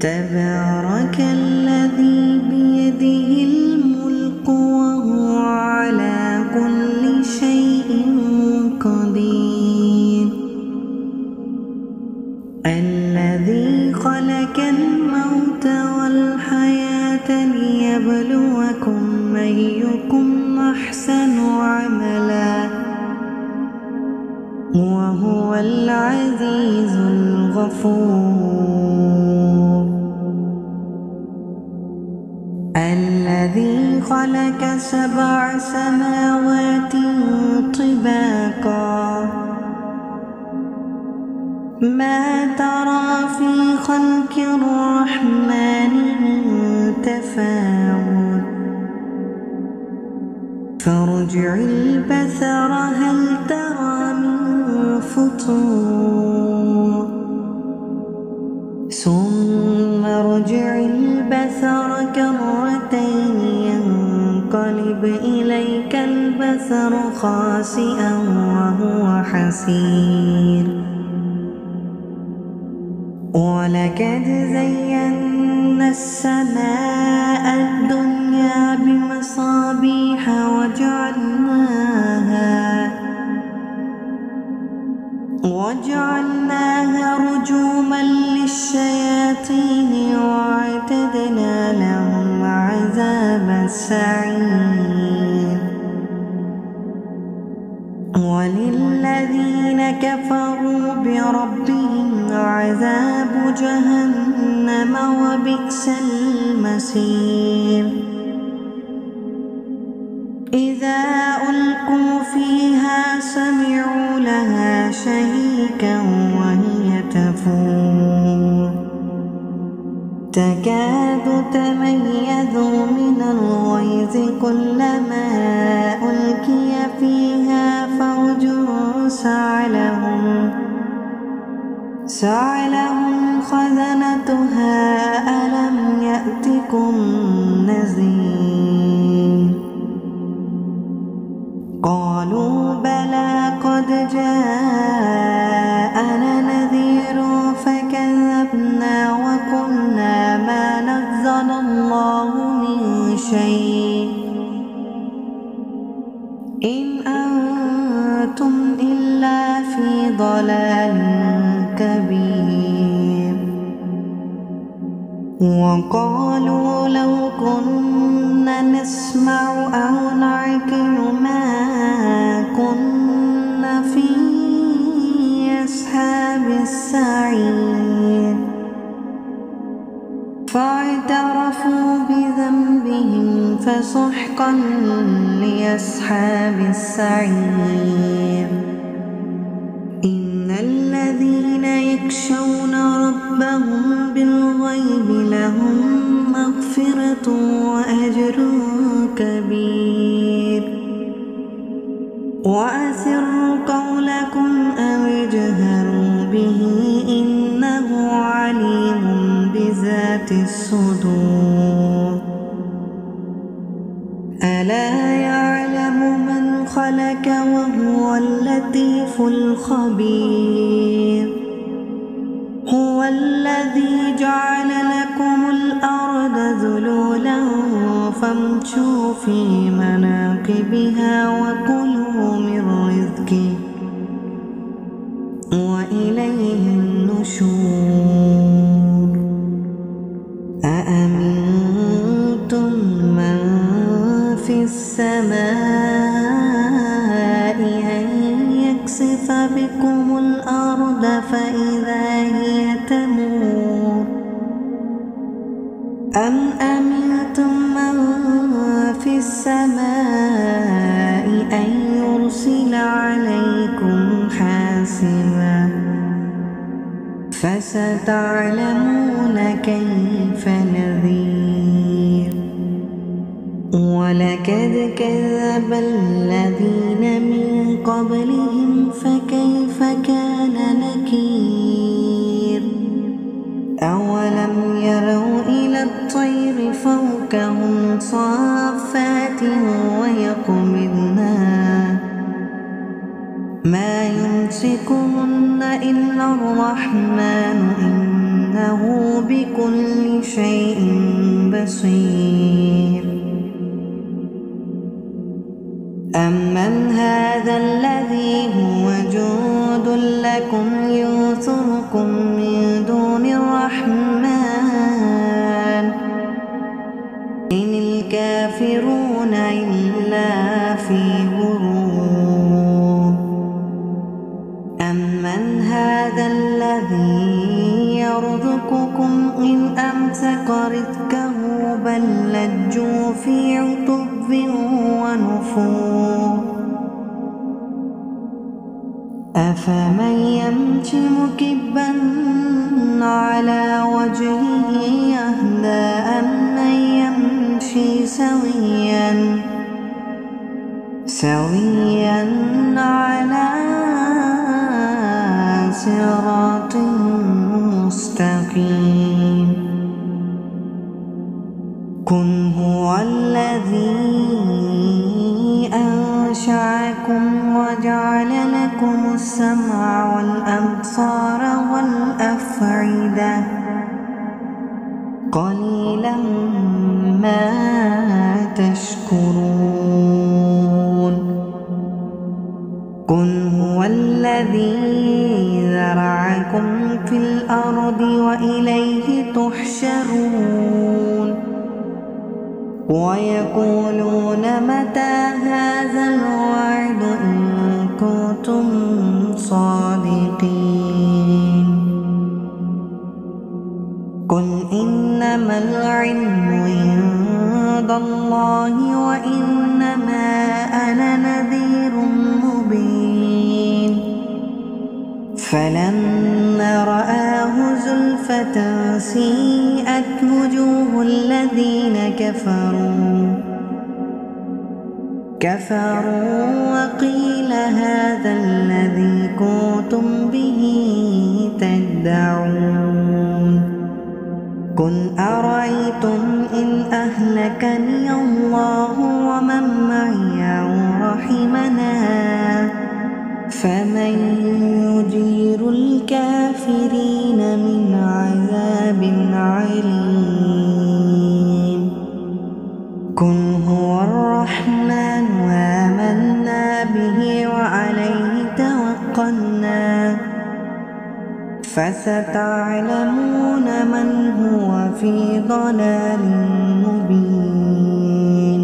تبارك الذي بيده الملك وهو على كل شيء قدير الذي خلق الموت والحياة ليبلوكم أيكم أحسن عملا وهو العزيز الغفور الذي خلق 7 سماوات طباقا ما ترى في خلق الرحمن من تفاوت فارجع البصر هل ترى من فطور ثم ارجع البصر كرتين ينقلب إليك البصر خاسئا وهو حسير ولقد زينا السماء الدنيا بمصابيح وجعلناها رجوما للشياطين واعتدنا لهم عذاب السعير وللذين كفروا بربهم عذاب جهنم وبئس المصير إذا ألقوا فيها سمعوا لها شهيقا وهي تفور تكاد تميز من الغيظ كلما ألقي فيها فوج سألهم خزنتها ألم يأتكم نذير قالوا بلى قد جاءنا نذير فكذبنا وقلنا ما نزل الله من شيء إن أنتم إلا في ضلال كبير وقالوا لو كنا نسمع أو نعقل ما كنا في أصحاب السعير فاعترفوا بذنبهم فسحقا لأصحاب السعير إن الذين يخشون ربهم بالغيب لهم مغفرة وأجر كبير وأسروا قولكم أو اجهروا به إنه عليم بذات الصدور ألا يعلم من خلق وهو اللطيف الخبير هو الذي جعل لكم الأرض ذلولا فامشوا في مناكبها وكلوا من رزقه وإليه النشور أأمنتم من في السماء أن يكسف بكم الأرض فإذا هي تمور أم أمنتم من في السماء أن يرسل عليكم حاسبا فستعلمون كيف نذير ولقد كذب الذين من قبلهم فكيف كان نكير أولم يروا إلى الطير فوقهم صافات ويقبضن ما يمسكهن إلا الرحمن إنه بكل شيء بصير أمن هذا الذي هو جند لكم ينصركم من دون الرحمن إن الكافرون إلا في غرور أمن هذا الذي يرزقكم إن أمسك رزقه بل لجوا في عتب ونفور أفمن يمشي مكبا على وجهه يهدى أمن يمشي سويا على صراط مستقيم قل هو الذي أنشأكم وجعل لكم السمع والأبصار والأفئدة قليلا ما تشكرون قل هو الذي ذرأكم في الأرض وإليه تحشرون ويقولون متى هذا الوعد إن كنتم صادقين قل إنما العلم عند الله وإنما أنا نذير مبين فلما رآه زلفة سيئت وجوه الذين كفروا وقيل هذا الذي كنتم به تدعون قل أرأيتم إن أهلكني الله ومن معي أو رحمنا فمن يجير الكافرين من عذاب عليم قل هو الرحمن آمنا به وعليه توكلنا فستعلمون من هو في ضلال مبين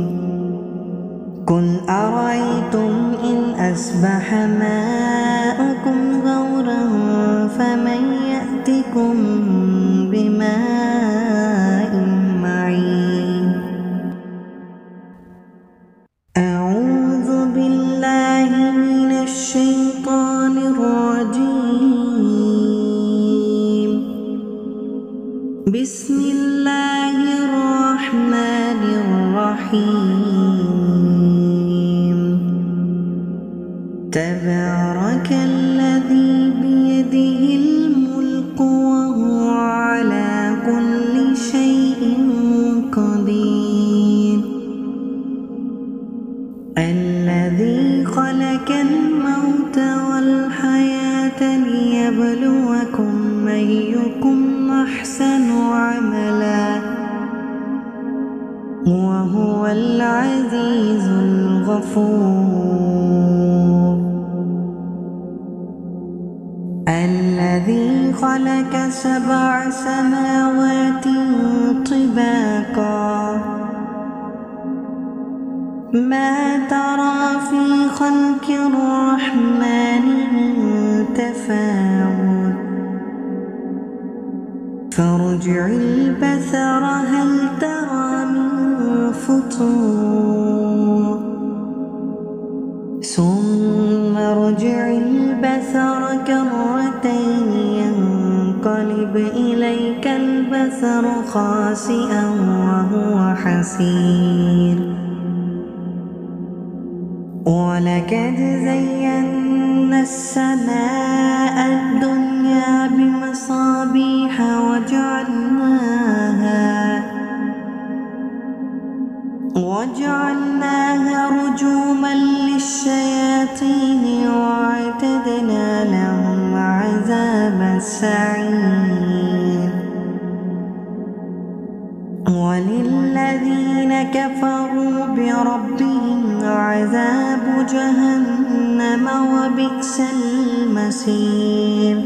قل أرأيتم إن أصبح ماؤكم غورا فمن يأتكم بماء معين أعوذ بالله من الشيطان الرجيم بسم الله الرحمن الرحيم تبارك الذي بيده الملك وهو على كل شيء قدير الذي خلق الموت والحياة ليبلوكم أيكم أحسن عملا وهو العزيز الغفور الذي خلق 7 سماوات طباقا ما ترى في خلق الرحمن من تفاوت فارجع البصر هل ترى من فطور ثم ارجع البصر كرتين ينقلب إليك البصر خاسئا وهو حسير ولقد زينا السماء الدنيا بمصابيح وجعلناها رجوما للشياطين وأعتدنا لهم عذاب السعير. وللذين كفروا بربهم عذاب جهنم وبئس المصير.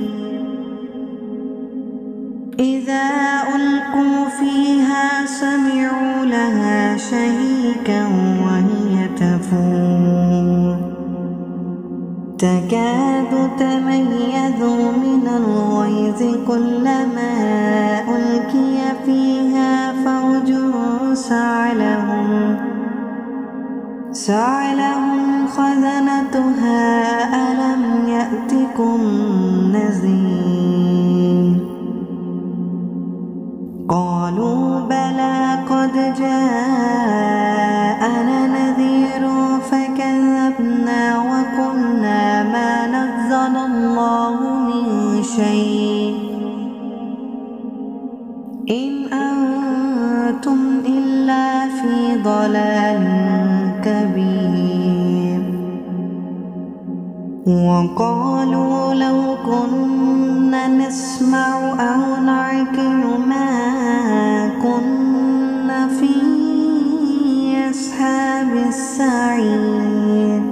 إذا ألقوا فيها سمعوا لها شهيقا وهي تفور تكاد تميز من الغيظ كلما ألقي فيها فوج سألهم خزنتها ألم يأتكم نذير. قالوا بلى قد جاءنا نذير فكذبنا وقلنا ما نزل الله من شيء إن أنتم إلا في ضلال كبير. وقالوا لو كنا نسمع أو نعقل ما كنا في أصحاب السعير.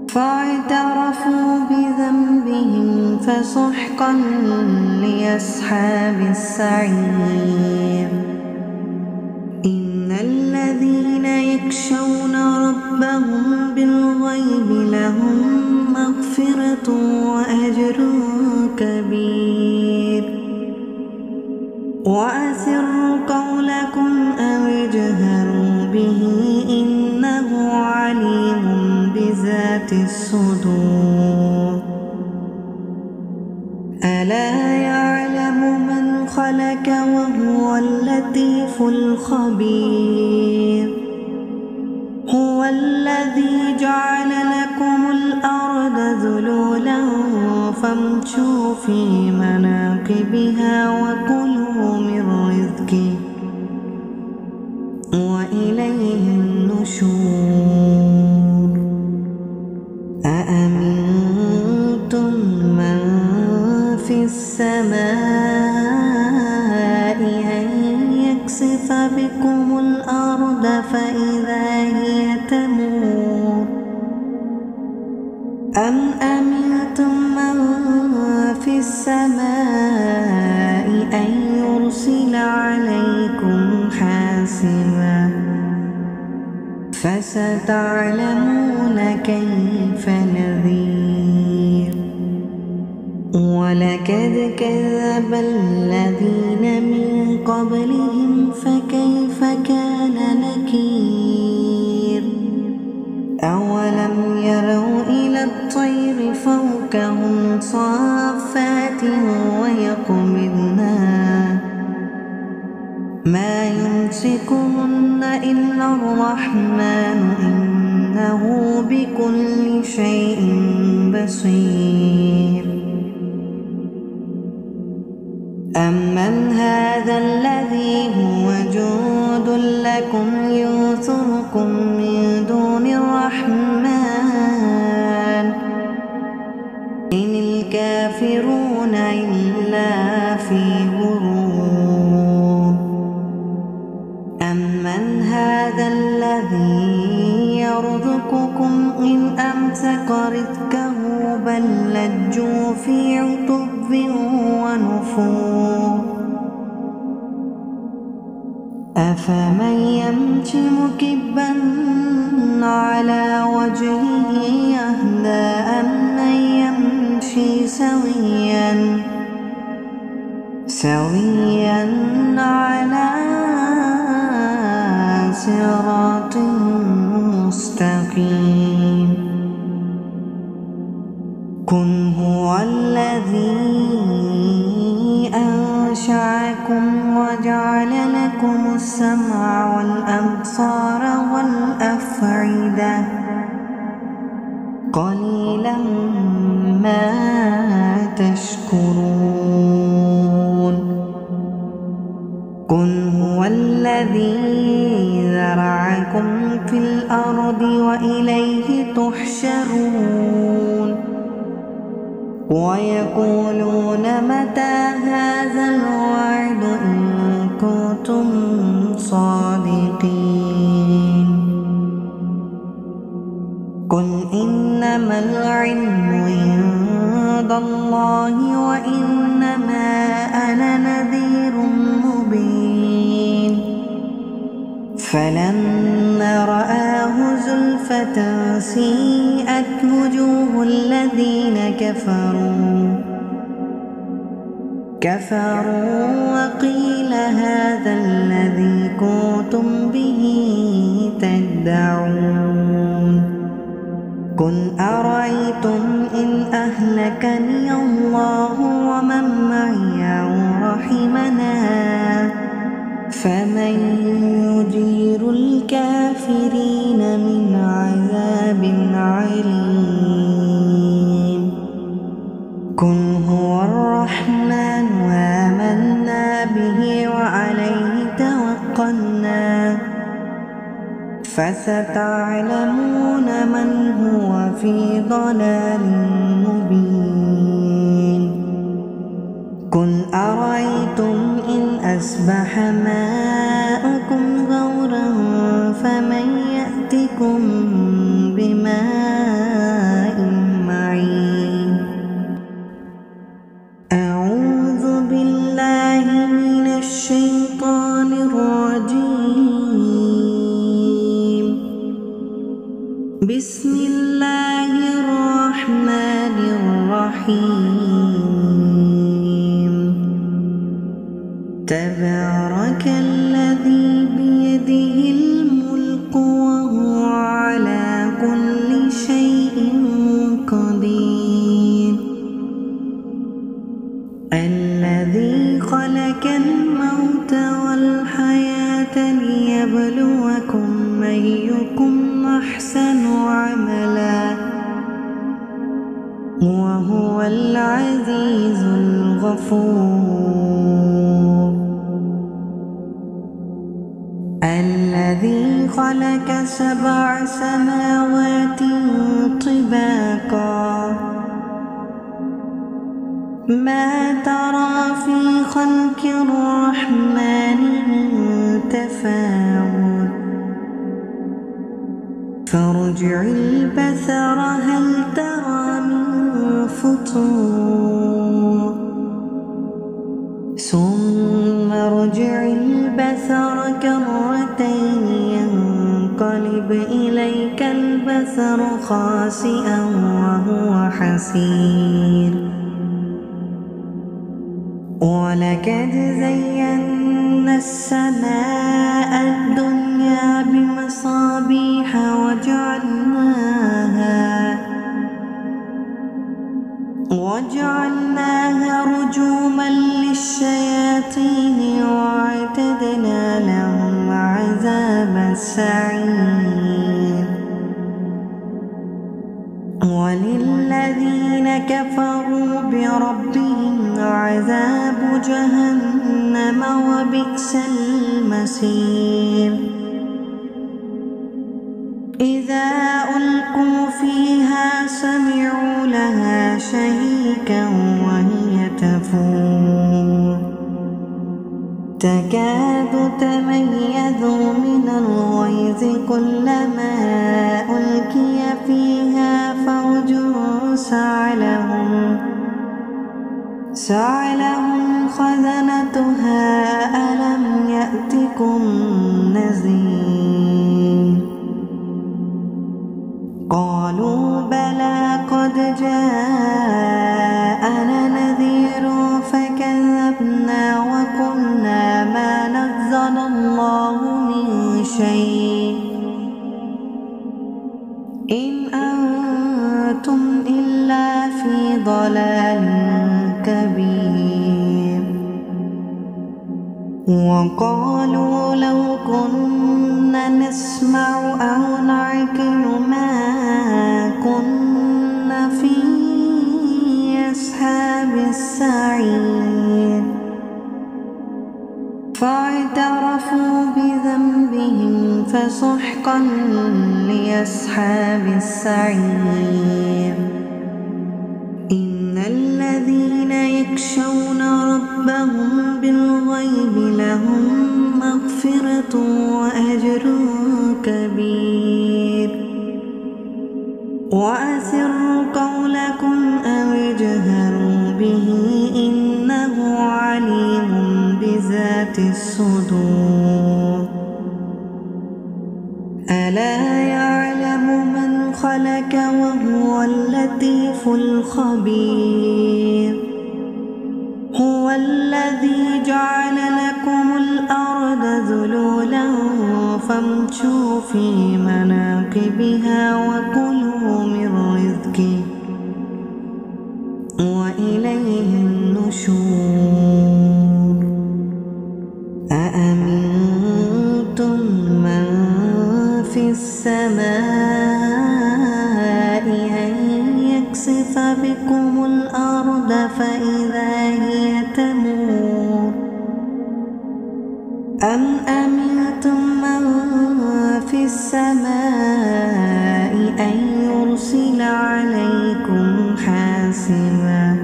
فاعترفوا بذنبهم فسحقا لأصحاب السعير. إن الذين يخشون ربهم بالغيب لهم مغفرة وأجر كبير. وأسروا قولكم أو اجهروا به إنه عليم بذات الصدور. ألا يعلم من خلق وهو اللطيف الخبير. هو الذي جعل لكم الأرض ذلولا فامشوا في مناكبها وكلوا من رزقه وإليه النشور. أأمنتم من في السماء أن يكسف بكم الأرض فإذا هي تمور أم أمنتم من في السماء أن يرسل عليكم حاسبا فستعلمون كيف نذير. ولقد كذب الذين من قبلهم فكيف كان نكير. أولم يروا إلى الطير فوقهم صافات ويقبضن ما يمسكهن إلا الرحمن إنه بكل شيء بصير. أمن هذا الذي هو جند لكم ينصركم من دون الرحمن إن الكافرون إلا في غرور. أمن هذا الذي يرزقكم إن أمسك رزقه بل لجوا في عتب ونفور. أفمن يمشي مكبا على وجهه أهدى أمن يمشي سويا على صراط مستقيم. قل هو الذي أنشأكم وجعل لكم السمع والأبصار والأفئدة قليلا ما تشكرون. قل هو الذي ذرأكم في الأرض وإليه تحشرون. ويقولون متى هذا الوعد إن كنتم صادقين قل إنما العلم عند الله وإنما أنا نذير مبين فلما رآه زلفة سيئت وجوه الذين كفروا وقيل هذا الذي كنتم به تدعون قل أرأيتم إن أهلكني الله ومن معي أو رحمنا فمن يجير الكافرين من عذاب عليم قل هو الرحمن آمنا به وعليه توكلنا فستعلمون من هو في ضلال مبين قل أرأيتم إن أصبح ماؤكم غورا فمن يأتكم بماء معين أعوذ بالله من الشيطان الرجيم بسم الله الرحمن الرحيم تبارك الذي بيده الملك وهو على كل شيء قدير الذي خلق الموت والحياة ليبلوكم أيكم أحسن عملا وهو العزيز الغفور الذي خلق 7 سماوات طباقا ما ترى في خلق الرحمن من تفاوت فارجع البصر هل ترى من فطور ثم ارجع البصر كرتين ينقلب إليك البصر خاسئا وهو حسير ولقد زينا السماء الدنيا بمصابيح وجعلناها رجوما للشياطين وأعتدنا لهم عذاب السعير وللذين كفروا بربهم عذاب جهنم وبئس المصير إذا ألقوا فيها سمعوا لها شهيقا وهي تفور تكاد تميز من الغيظ كلما ألقي فيها فوج سألهم خزنتها ألم يأتكم نذير قالوا بلى قد جاءنا نذير فكذبنا وقلنا ما نزل الله من شيء إن أنتم إلا في ضلال كبير وقالوا لو كنا نسمع أو نعقل ما كنا في أصحاب السعير فاعترفوا بذنبهم فسحقا لأصحاب السعير إن إن الذين يخشون ربهم بالغيب لهم مغفرة وأجر كبير وأسروا قولكم أو اجهروا به إنه عليم بذات الصدور ألا يعلم من خلق وهو اللطيف الخبير هو الذي جعل لكم الأرض ذلولا فامشوا في مناكبها وكلوا من رزقه وإليه النشور أأمنتم من في السماء أن يكسف بكم الأرض فإذا هي تمور أم أمنتم من في السماء أن يرسل عليكم حاسبا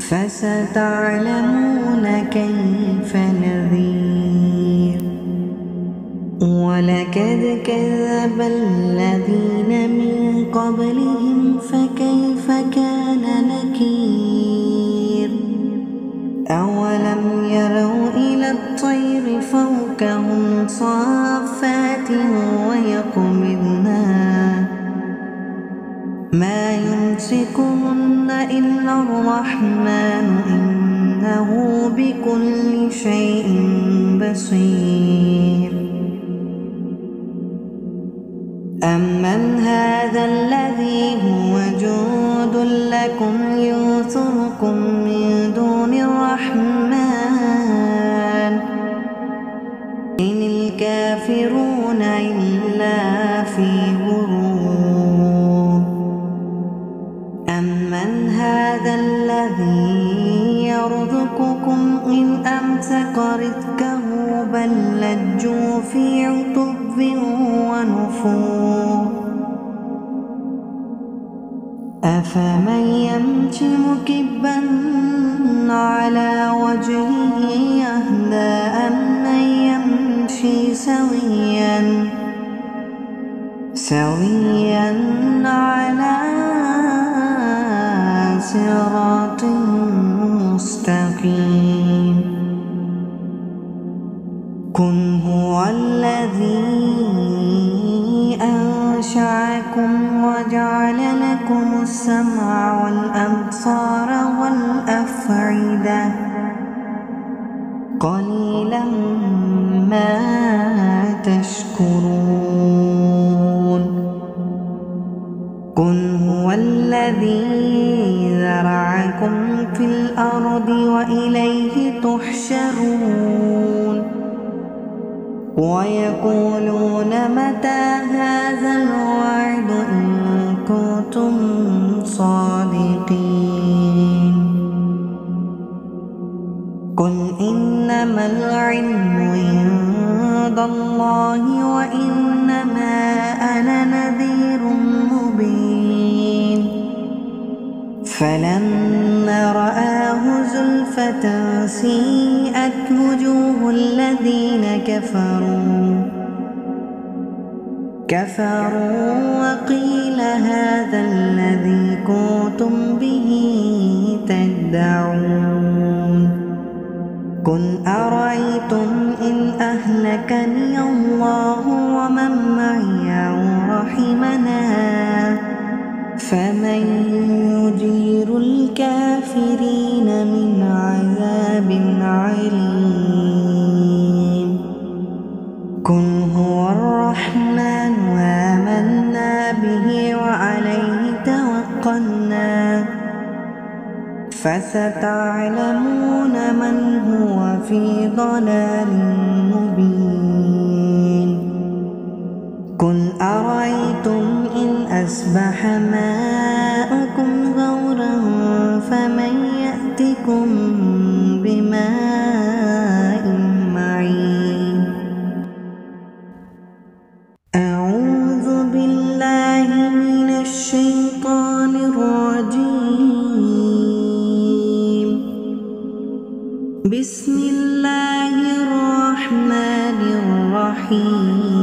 فستعلمون كيف نذير ولقد كذب الذين من قبلهم فكيف كان نكير أولم يروا إلى الطير فوقهم صافات ويقبضن ما يمسكهن إلا الرحمن إنه بكل شيء بصير أمن هذا الذي هو جند لكم ينصركم من دون الرحمن إن الكافرون إلا في غرور أمن هذا الذي يرزقكم إن أمسك رزقه بل لجوا في عتب ونفور أفمن يمشي مكبا على وجهه أهدى أمن يمشي سويا على صراط مستقيم قل هو الذي أنشأكم وجعل لكم السمع والأبصار والأفئدة قليلا ما تشكرون قل هو الذي ذرأكم في الأرض وإليه تحشرون ويقولون متى هذا الوعد إن كنتم صادقين قل إنما العلم عند الله وإنما أنا نذير مبين فلما رآه زلفة سيئت وجوه الذين كفروا وقيل هذا الذي كنتم به تدعون قل أرأيتم إن أهلكني الله ومن معي أو رحمنا فمن يجير الكافرين من عذاب عليم قل هو الرحمن آمنا به وعليه توكلنا فستعلمون من هو في ضلال مبين قل أرأيتم إن أصبح ماؤكم غورا فمن يأتكم بماء معين أعوذ بالله من الشيطان الرجيم بسم الله الرحمن الرحيم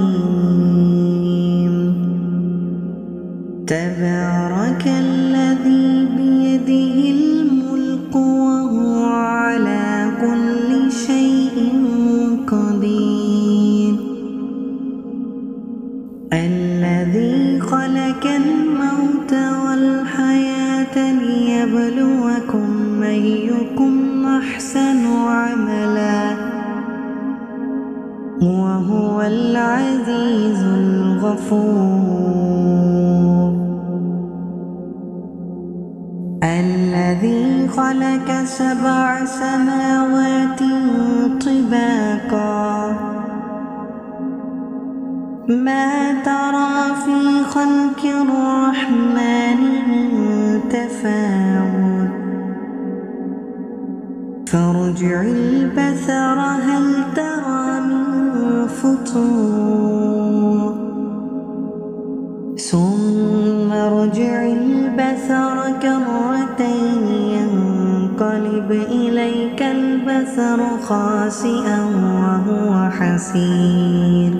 تبارك الذي بيده الملك وهو على كل شيء قدير الذي خلق الموت والحياة ليبلوكم أيكم أحسن عملا وهو العزيز الغفور الذي خلق 7 سماوات طباقا ما ترى في خلق الرحمن من تفاوت فارجع البصر هل ترى من فطور ثم ارجع البصر كرتين ينقلب إليك البصر خاسئا وهو حسير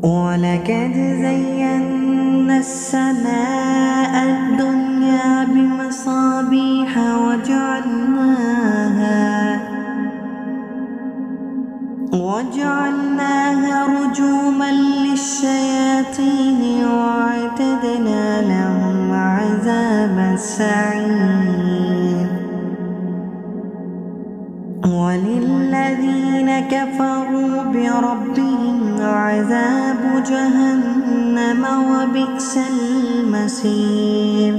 ولقد زينا السماء الدنيا بمصابيح وجعلناها رجوما للشياطين وأعتدنا لهم عذاب السعير وللذين كفروا بربهم عذاب جهنم وبئس المصير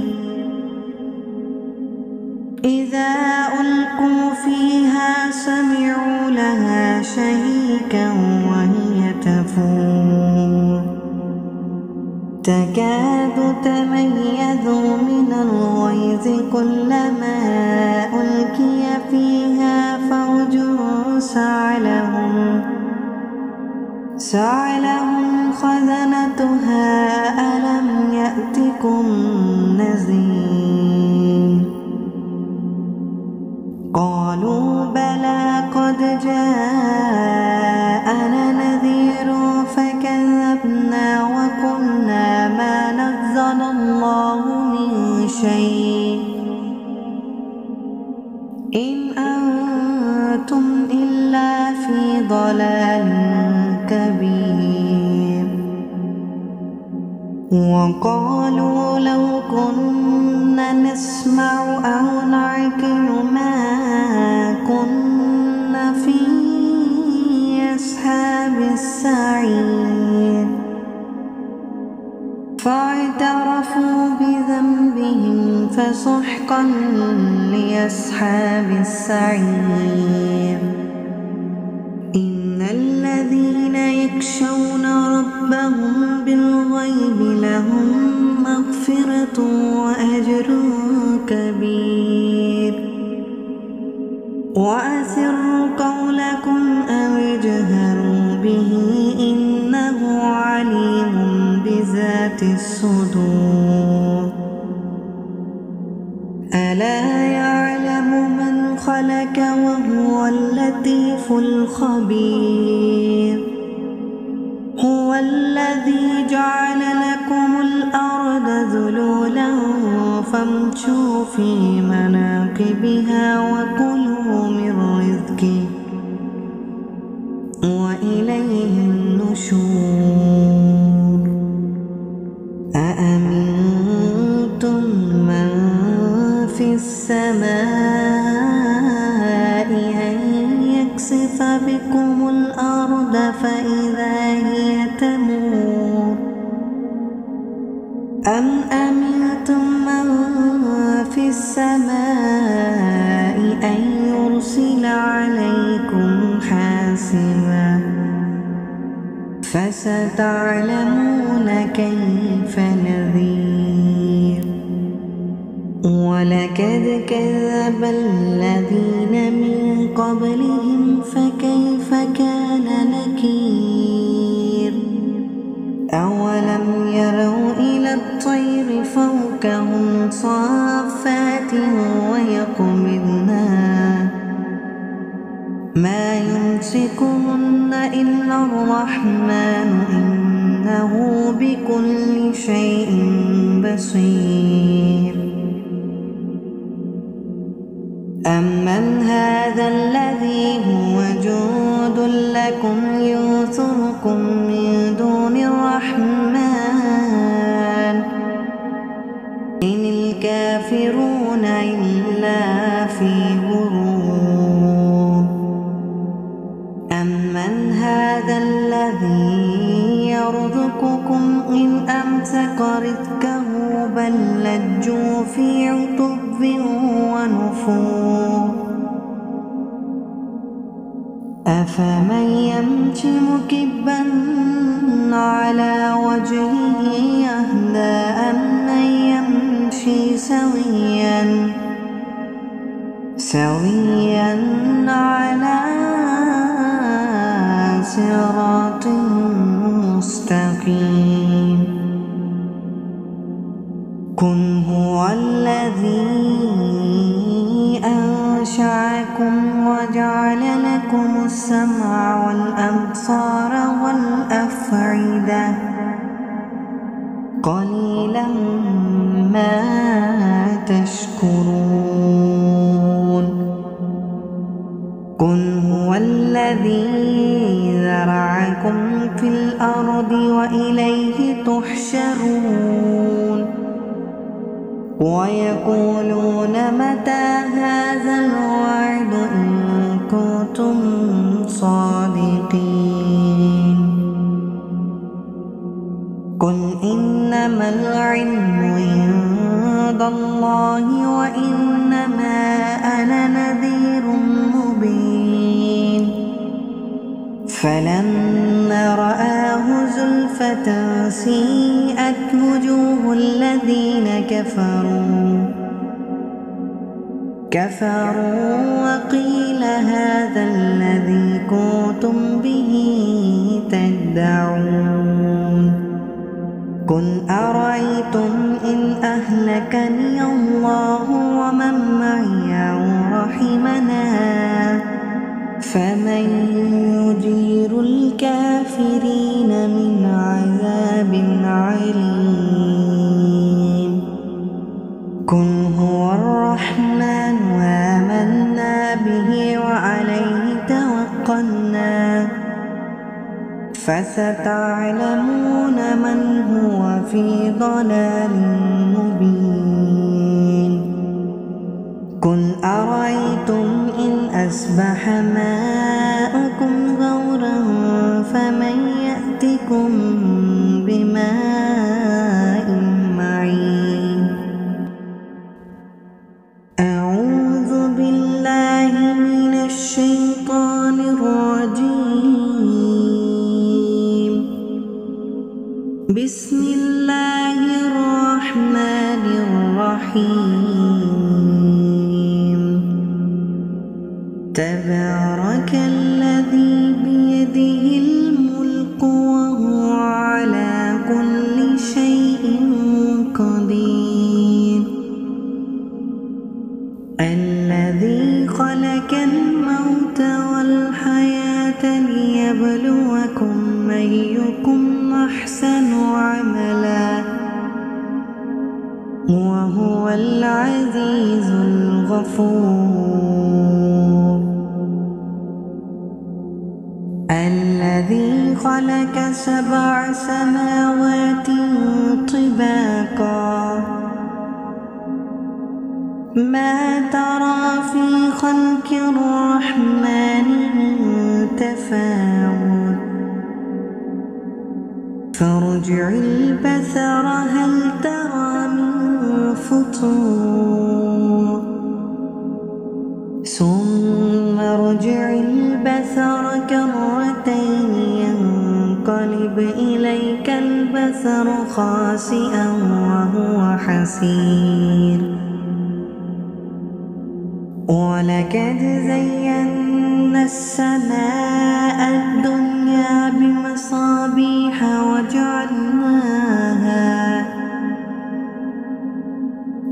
إذا ألقوا فيها سمعوا لها شهيقا وهي تفور تكاد تميز من الغيظ كلما ألقي فيها فوج سألهم خزنتها ألم يأتكم نذير قالوا بلى قد جاءنا نذير فكذبنا وقلنا ما نزل الله من شيء إن أنتم إلا في ضلال كبير وقالوا لو كنا نسمع أو نعقل ما كنا في أصحاب السعير فاعترفوا بذنبهم فسحقا لأصحاب السعير إن الذين يخشون ربهم بالغيب لهم مغفرة وأجر كبير وأسروا قولكم أو اجهروا به إنه عليم بذات الصدور ألا يعلم من خلق وهو اللطيف الخبير هو الذي جعل لكم الأرض ذلولا فامشوا في مناكبها وكلوا من رزقه وإليه النشور أأمنتم من في السماء أن يكسف بكم الأرض فإذا هي تمور أم أمنتم من في السماء أن يرسل عليكم حاسبا فستعلمون كيف نذير ولقد كذب الذين من قبلهم فكيف كان نكير أولم يروا إلى الطير فوقهم صافات ويقبضن إلا الرحمن إنه بكل شيء بصير أمن هذا الذي هو جند لكم ينصركم من دون الرحمن إن الكافرون إلا في غرور أمن هذا الذي يرزقكم إن أمسك رزقه بل لجوا في عتب ونفور أفمن يمشي مكبا على وجهه أهدى أمن يمشي سويا على صراط مستقيم قل هو الذي أنشأكم وجعل لكم السمع والأبصار والأفئدة قليلا ما تشكرون قل هو الذي ذرأكم في الأرض وإليه تحشرون ويقولون متى هذا الوعد إن كنتم صادقين قل إنما العلم عند الله وإنما أنا نذير مبين فلما رآه زلفة سيئت وجوه الذين كفروا وقيل هذا الذي كنتم به تدعون قل أرأيتم إن أهلكني الله ومن معي أو رحمنا فمن يجير الكافرين من عذاب عليم قل هو الرحمن آمنا به وعليه توكلنا فستعلمون من هو في ضلال مبين قل أرأيتم إن أصبح ماؤكم غورا فمن يأتكم بماء معين أعوذ بالله من الشيطان الرجيم بسم الله الرحمن الرحيم تبارك الذي بيده الملك وهو على كل شيء قدير الذي خلق الموت والحياة ليبلوكم أيكم أحسن عملا وهو العزيز الغفور الذي خلق 7 سماوات طباقا ما ترى في خلق الرحمن من تفاوت فارجع البصر هل ترى من فطور ثم ارجع البصر كرتين ينقلب إليك البصر خاسئا وهو حسير ولقد زينا السماء الدنيا بمصابيح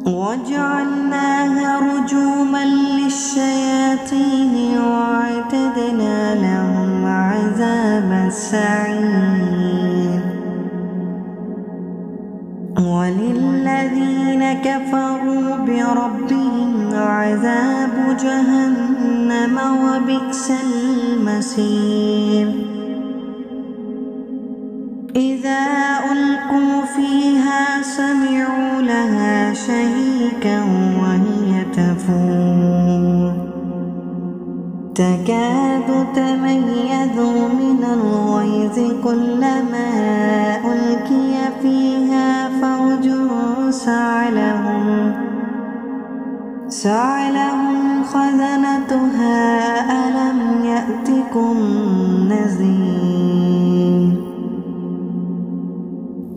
وجعلناها رجوما للشياطين وأعتدنا لهم عذاب عذاب السعير. وللذين كفروا بربهم عذاب جهنم وبئس المصير. إذا ألقوا فيها سمعوا لها شهيقا وهي تفور تكاد تميز من الغيظ كلما ألقي فيها فوج سألهم خزنتها ألم يأتكم نذير.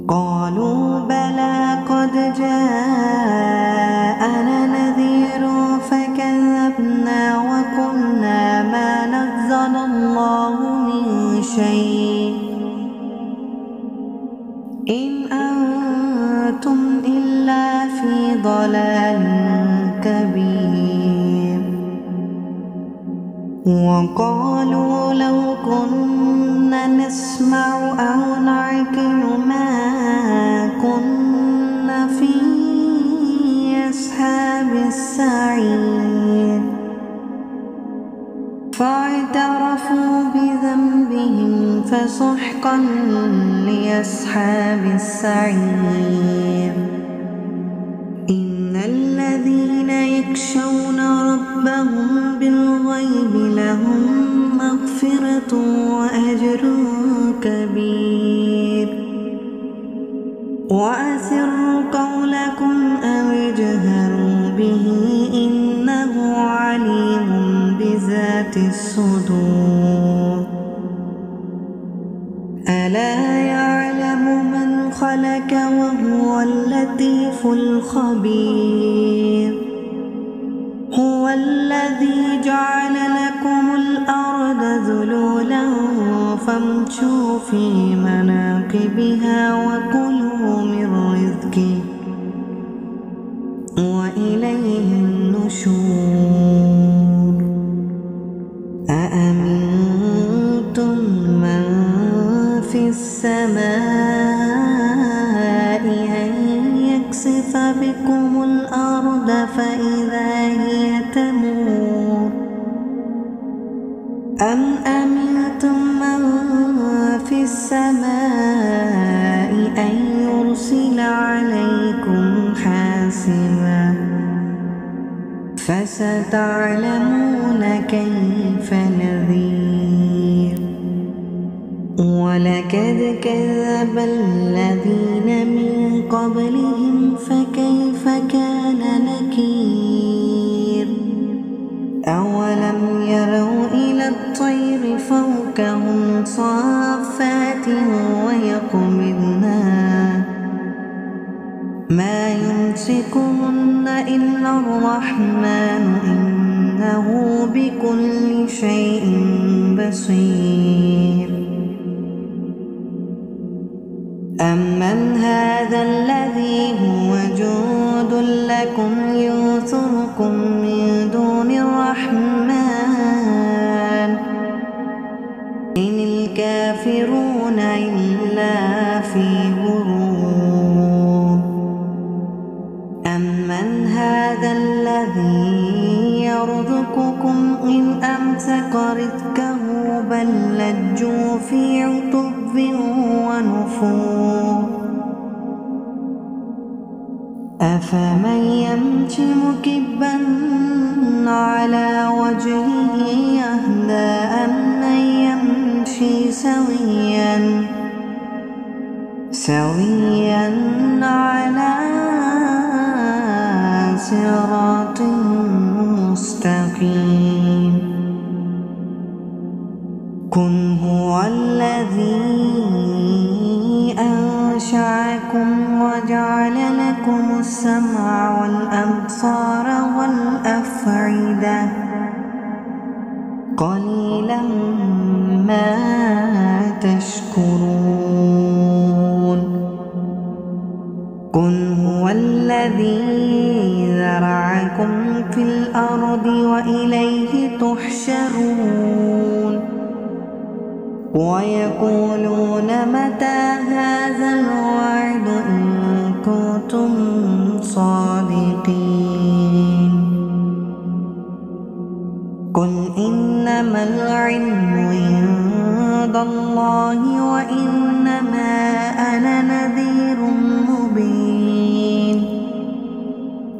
قالوا بلى قد جاءنا نذير فكذبنا وقلنا ما نزل الله من شيء إن أنتم إلا في ضلال كبير. وقالوا لو كنا نسمع أو نعقل ما كنا في أصحاب السعير. فاعترفوا بذنبهم فسحقا لأصحاب السعير. إن الذين يخشون ربهم بالغيب لهم مغفرة وأجر كبير. وأسروا قولكم أو اجهروا به إنه عليم بذات الصدور. ألا يعلم من خلق وهو اللطيف الخبير. هو الذي جعل لكم الأرض ذلولا فامشوا في مناكبها وكلوا من رزقه وإليه النشور. أأمنتم من في السماء أن يكسف بكم الأرض فإذا هي تمور أم أمنتم من في السماء أن يرسل عليكم حاسبا فستعلمون كيف نذير. ولقد كذب الذين من قبلهم فكيف كان نكير. أولم يروا إلى الطير فوقهم صافات ويقبضن ما يمسكهن إلا الرحمن إنه بكل شيء بصير. أمن هذا الذي هو جند لكم ينصركم من دون الرحمن إن الكافرون إلا في غرور. أمن هذا الذي يرزقكم إن أمسك رزقه بل لجوا في عتب ونفور. أفمن يمشي مكبا على وجهه أهدى أمن يمشي سويا على صراط مستقيم. قل هو الذي أنشأكم وجعل لكم السمع والأبصار والأفئدة قليلا ما تشكرون. قل هو الذي ذرأكم في الأرض وإليه تحشرون. ويقولون متى هذا الوعد إن كنتم صادقين قل إنما العلم عند الله وإنما أنا نذير مبين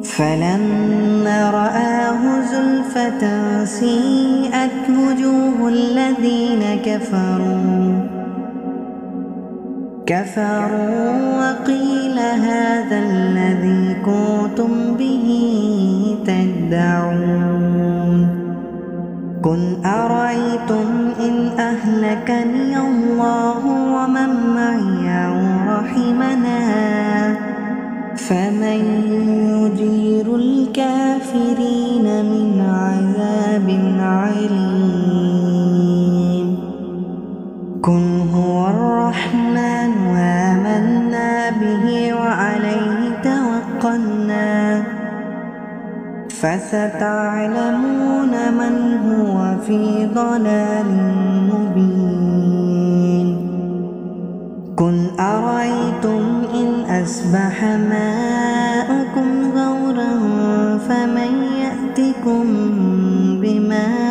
فلما رآه زلفة سيئت وجوه الذين كفروا وقيل هذا الذي كنتم به تدعون قل أرأيتم إن أهلكني الله ومن معي أو رحمنا فمن يجير الكافرين من عذاب عليم قل هو الرحمن آمنا به وعليه توكلنا فستعلمون من هو في ضلال مبين قل أرأيتم إن أصبح ماؤكم غورا فمن يأتكم بماء